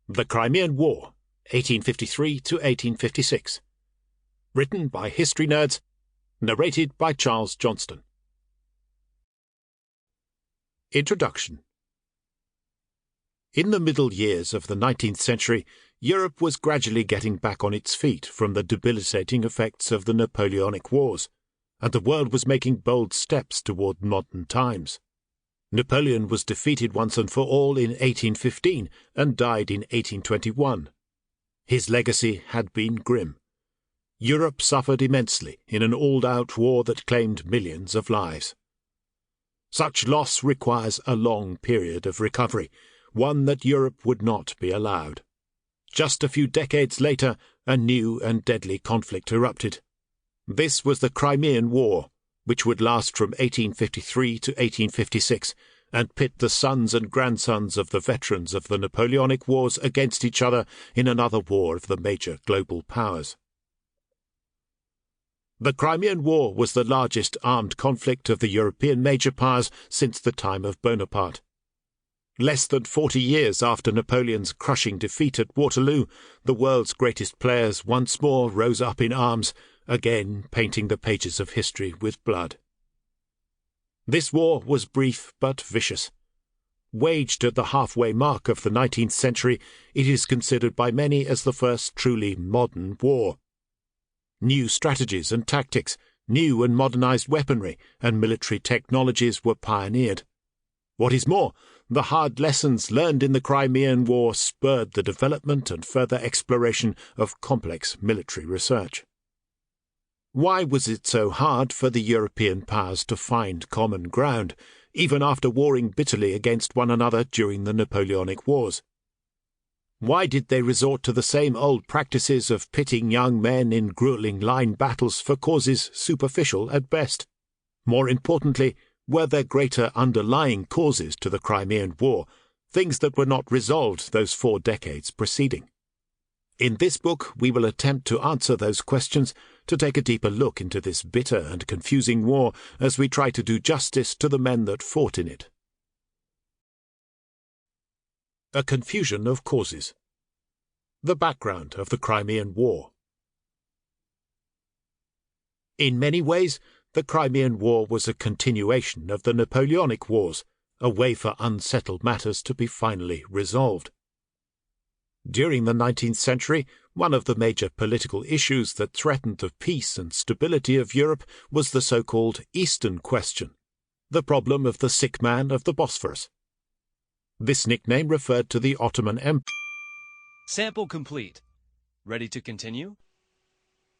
The Crimean War, 1853 to 1856. Written by history nerds, narrated by Johnston. Introduction. In the middle years of the 19th century, Europe was gradually getting back on its feet from the debilitating effects of the Napoleonic Wars, and the world was making bold steps toward modern times. Napoleon was defeated once and for all in 1815 and died in 1821. His legacy had been grim. Europe suffered immensely in an all-out war that claimed millions of lives. Such loss requires a long period of recovery, one that Europe would not be allowed. Just a few decades later, a new and deadly conflict erupted. This was the Crimean War, which would last from 1853 to 1856, and pit the sons and grandsons of the veterans of the Napoleonic Wars against each other in another war of the major global powers. The Crimean War was the largest armed conflict of the European major powers since the time of Bonaparte. Less than 40 years after Napoleon's crushing defeat at Waterloo, the world's greatest players once more rose up in arms, again painting the pages of history with blood. This war was brief but vicious. Waged at the halfway mark of the 19th century, it is considered by many as the first truly modern war. New strategies and tactics, new and modernized weaponry and military technologies were pioneered. What is more, the hard lessons learned in the Crimean War spurred the development and further exploration of complex military research. Why was it so hard for the European powers to find common ground, even after warring bitterly against one another during the Napoleonic Wars? Why did they resort to the same old practices of pitting young men in grueling line battles for causes superficial at best? More importantly, were there greater underlying causes to the Crimean War, things that were not resolved those 4 decades preceding? In this book, we will attempt to answer those questions, to take a deeper look into this bitter and confusing war as we try to do justice to the men that fought in it. A confusion of causes. The background of the Crimean War. In many ways, the Crimean War was a continuation of the Napoleonic Wars, a way for unsettled matters to be finally resolved. During the 19th century, one of the major political issues that threatened the peace and stability of Europe was the so-called Eastern Question, the problem of the sick man of the Bosphorus. This nickname referred to the Ottoman Empire. Sample complete. Ready to continue?